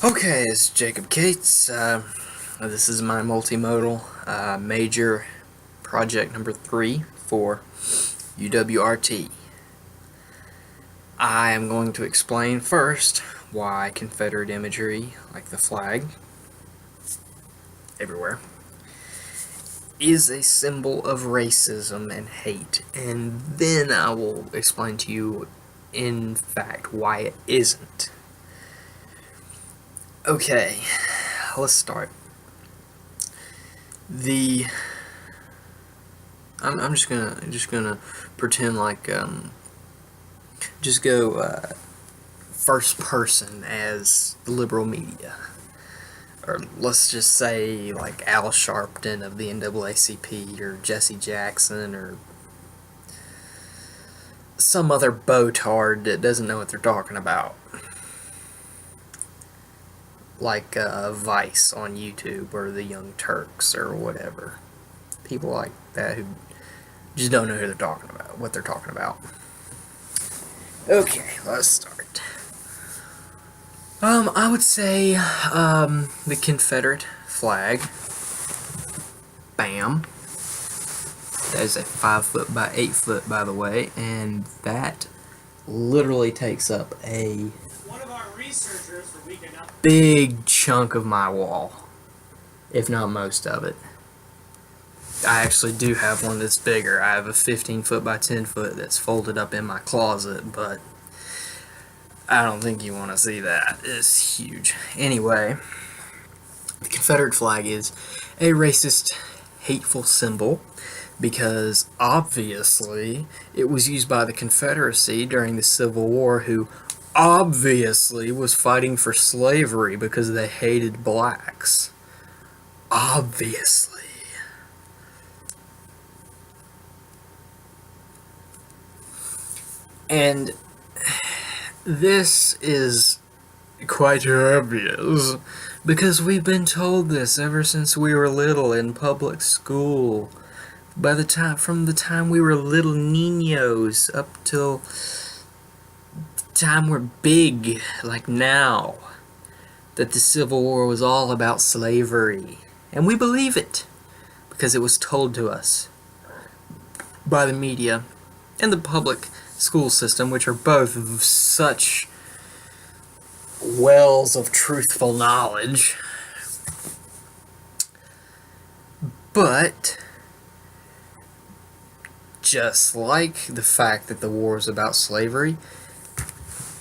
Okay, it's Jacob Cates. This is my multimodal major project number 3 for UWRT. I am going to explain first why Confederate imagery, like the flag, everywhere, is a symbol of racism and hate, and then I will explain to you, in fact, why it isn't. Okay, let's start. I'm just gonna pretend like just go first person as the liberal media, or let's just say like Al Sharpton of the NAACP, or Jesse Jackson, or some other botard that doesn't know what they're talking about, like Vice on YouTube, or the Young Turks, or whatever. People like that who just don't know who they're talking about, what they're talking about. Okay, let's start. I would say the Confederate flag. Bam. That is a 5 foot by 8 foot, by the way, and that literally takes up a big chunk of my wall, if not most of it. I actually do have one that's bigger. I have a 15 foot by 10 foot that's folded up in my closet, but I don't think you want to see that. It's huge. Anyway, the Confederate flag is a racist, hateful symbol because obviously it was used by the Confederacy during the Civil War, who obviously was fighting for slavery because they hated blacks. Obviously. And this is quite obvious because we've been told this ever since we were little in public school. From the time we were little niños up till the time we're big, like now, that the Civil War was all about slavery. And we believe it because it was told to us by the media and the public school system, which are both such wells of truthful knowledge. But just like the fact that the war is about slavery,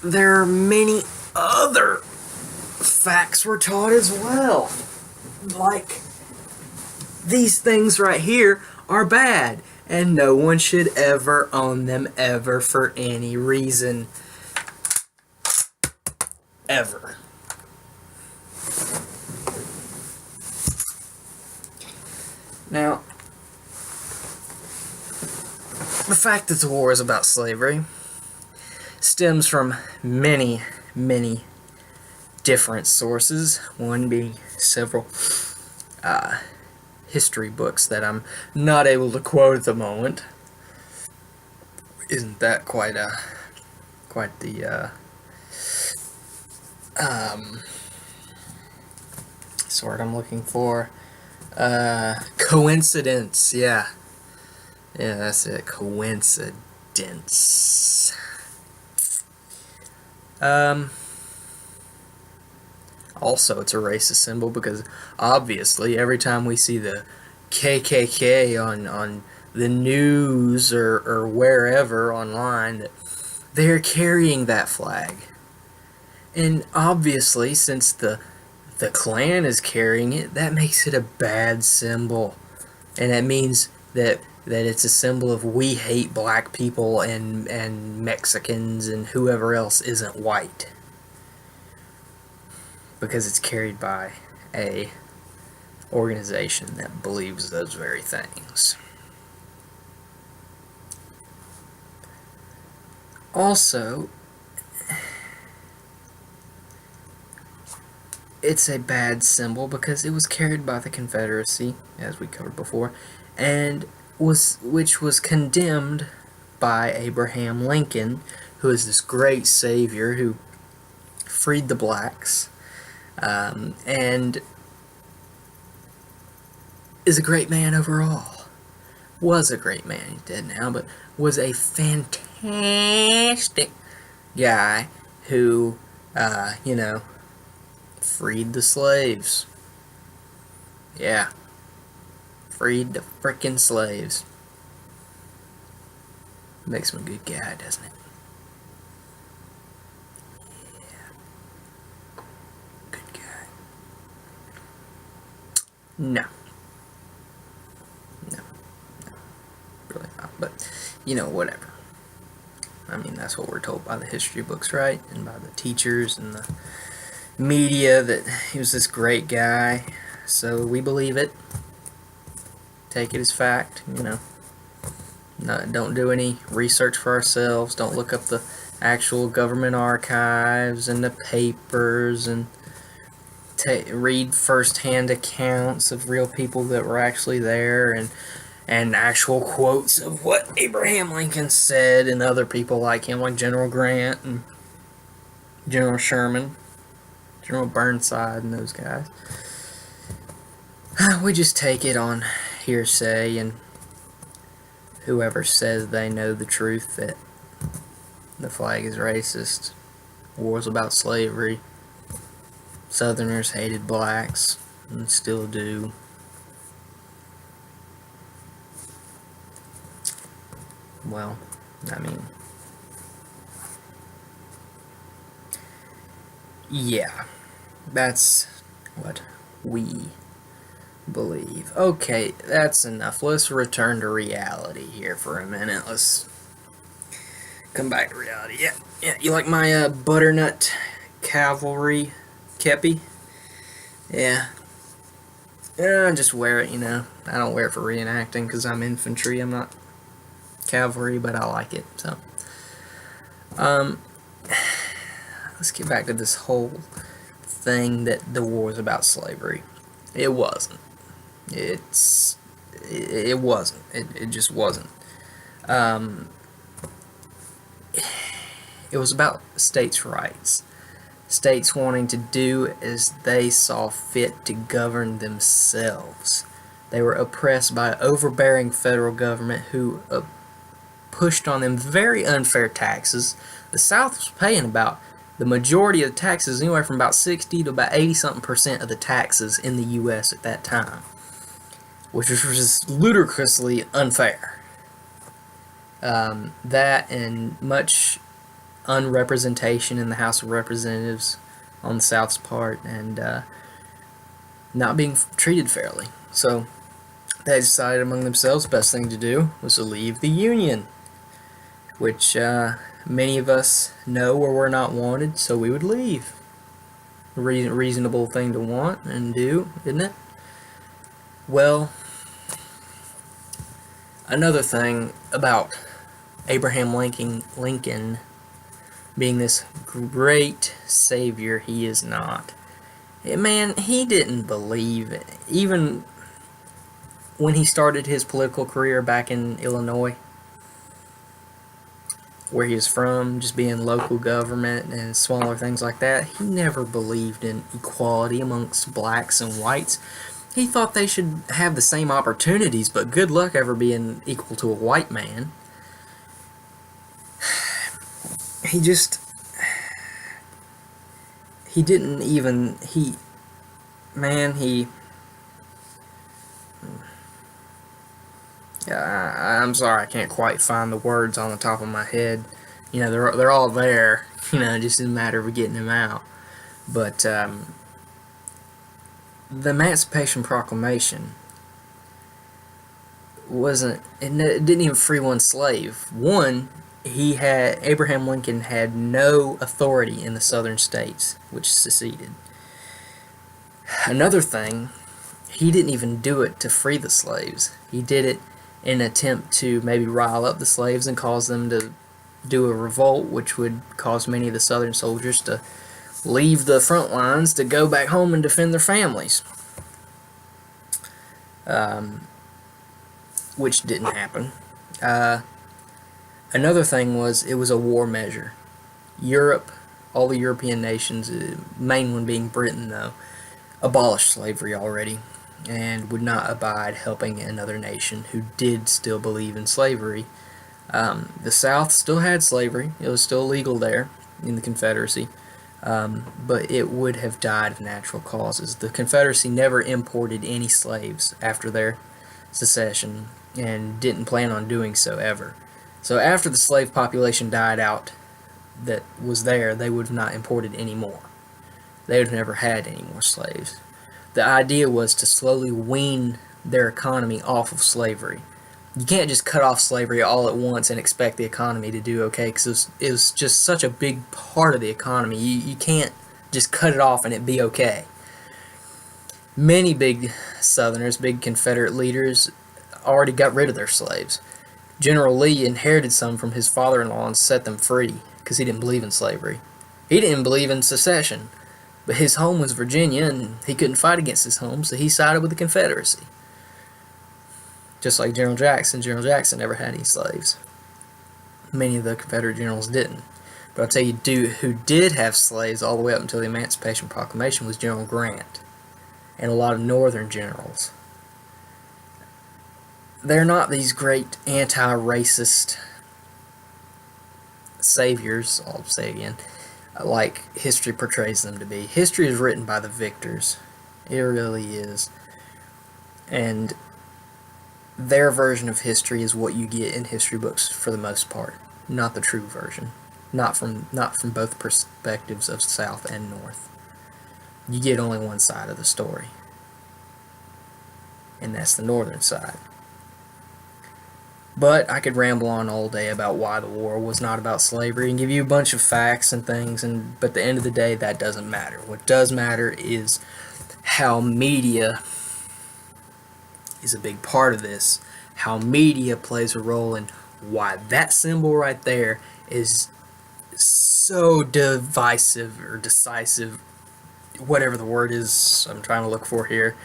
there are many other facts we're taught as well. Like, these things right here are bad, and no one should ever own them ever for any reason. Ever. Now, the fact that the war is about slavery stems from many, many different sources, one being several history books that I'm not able to quote at the moment. Isn't that quite the word I'm looking for? Coincidence, yeah. Yeah, that's it, coincidence. Also, it's a racist symbol because obviously every time we see the KKK on the news or wherever online, they're carrying that flag. And obviously, since the Klan is carrying it, that makes it a bad symbol. And that means that it's a symbol of we hate black people and Mexicans and whoever else isn't white. Because it's carried by a organization that believes those very things. Also, it's a bad symbol because it was carried by the Confederacy, as we covered before, and which was condemned by Abraham Lincoln, who is this great savior who freed the blacks and is a great man overall. Was a great man, he's dead now, but was a fantastic guy who, freed the slaves. Yeah, freed the frickin' slaves. Makes him a good guy, doesn't it? Yeah, good guy. No. No. No. Really not. But, whatever. I mean, that's what we're told by the history books, right? And by the teachers and the media, that he was this great guy. So we believe it. Take it as fact, Don't do any research for ourselves. Don't look up the actual government archives and the papers and read first-hand accounts of real people that were actually there, and actual quotes of what Abraham Lincoln said, and other people like him, like General Grant and General Sherman, General Burnside, and those guys. We just take it on hearsay, and whoever says they know the truth that the flag is racist, war's about slavery, Southerners hated blacks, and still do. Well, I mean, yeah, that's what we believe. Okay, that's enough. Let's return to reality here for a minute. Let's come back to reality. Yeah. You like my butternut cavalry kepi? Yeah. I just wear it, I don't wear it for reenacting because I'm infantry. I'm not cavalry, but I like it. So, let's get back to this whole thing that the war was about slavery. It wasn't. It wasn't. It just wasn't. It was about states' rights. States wanting to do as they saw fit to govern themselves. They were oppressed by an overbearing federal government who pushed on them very unfair taxes. The South was paying about the majority of the taxes, anywhere from about 60 to about 80-something% of the taxes in the U.S. at that time, which was just ludicrously unfair. That and much unrepresentation in the House of Representatives on the South's part, and not being treated fairly. So they decided among themselves the best thing to do was to leave the Union, which many of us know where we're not wanted, so we would leave. A reasonable thing to want and do, isn't it? Well, another thing about Abraham Lincoln being this great savior he is not. Man, he didn't believe it. Even when he started his political career back in Illinois, where he was from, just being local government and smaller things like that, he never believed in equality amongst blacks and whites. He thought they should have the same opportunities, but good luck ever being equal to a white man. He didn't even, I'm sorry, I can't quite find the words on the top of my head. They're all there, just a matter of getting them out. But the Emancipation Proclamation it didn't even free one slave. One, Abraham Lincoln had no authority in the southern states, which seceded. Another thing, he didn't even do it to free the slaves. He did it in an attempt to maybe rile up the slaves and cause them to do a revolt, which would cause many of the southern soldiers to leave the front lines to go back home and defend their families. Which didn't happen. Another thing was, it was a war measure. Europe All the European nations, main one being Britain though, abolished slavery already and would not abide helping another nation who did still believe in slavery. The South still had slavery. It was still legal there in the Confederacy, but it would have died of natural causes. The Confederacy never imported any slaves after their secession and didn't plan on doing so ever. So after the slave population died out that was there, they would have not imported any more. They would have never had any more slaves. The idea was to slowly wean their economy off of slavery. You can't just cut off slavery all at once and expect the economy to do okay, because it was just such a big part of the economy. You can't just cut it off and it be okay. Many big Southerners, big Confederate leaders, already got rid of their slaves. General Lee inherited some from his father-in-law and set them free because he didn't believe in slavery. He didn't believe in secession, but his home was Virginia and he couldn't fight against his home, so he sided with the Confederacy. Just like General Jackson never had any slaves. Many of the Confederate generals didn't. But I'll tell you who did have slaves all the way up until the Emancipation Proclamation was General Grant and a lot of Northern generals. They're not these great anti-racist saviors, I'll say again, like history portrays them to be. History is written by the victors. It really is. And their version of history is what you get in history books for the most part, not the true version. Not from both perspectives of South and North. You get only one side of the story. And that's the Northern side. But I could ramble on all day about why the war was not about slavery and give you a bunch of facts and things, but at the end of the day, that doesn't matter. What does matter is how media is a big part of this. How media plays a role in why that symbol right there is so divisive or decisive, whatever the word is I'm trying to look for here,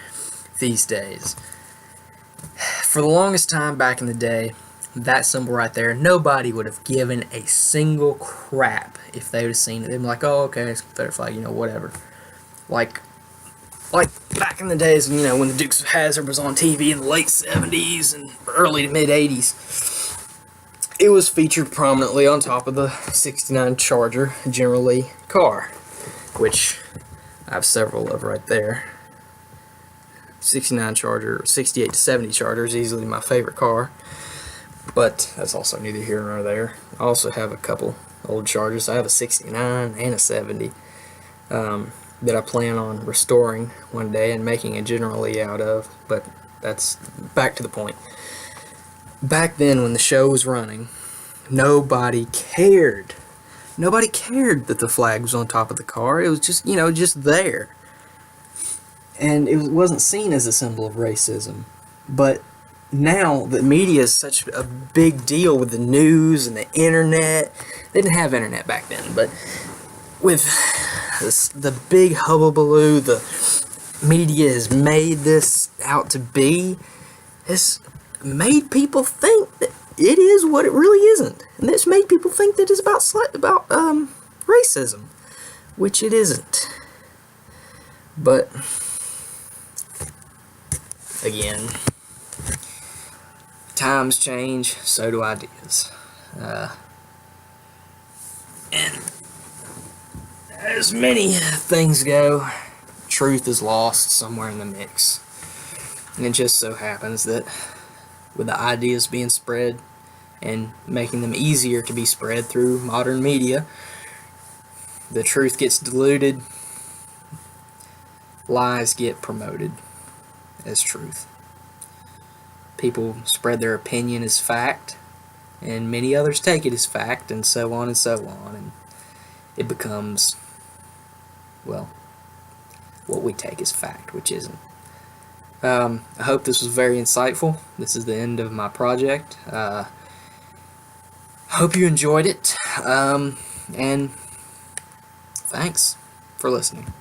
these days. For the longest time back in the day, that symbol right there, nobody would have given a single crap if they would have seen it. They'd be like, oh, okay, it's a Confederate flag, whatever. Like back in the days, when the Dukes of Hazzard was on TV in the late 70s and early to mid 80s, it was featured prominently on top of the 69 Charger General Lee car, which I have several of right there. 69 Charger, 68 to 70 Charger is easily my favorite car, but that's also neither here nor there. I also have a couple old Chargers. I have a 69 and a 70 that I plan on restoring one day and making a General Lee out of, but that's back to the point. Back then, when the show was running, nobody cared. Nobody cared that the flag was on top of the car. It was just, just there. And it wasn't seen as a symbol of racism. But now the media is such a big deal with the news and the internet. They didn't have internet back then, but with the big hubbubaloo the media has made this out to be, it's made people think that it is what it really isn't. And it's made people think that it's about racism, which it isn't. But again, times change, so do ideas. And as many things go, truth is lost somewhere in the mix. And it just so happens that with the ideas being spread and making them easier to be spread through modern media, the truth gets diluted, lies get promoted as truth. People spread their opinion as fact, and many others take it as fact, and so on and so on, and it becomes, well, what we take as fact, which isn't. I hope this was very insightful. This is the end of my project. Hope you enjoyed it, and thanks for listening.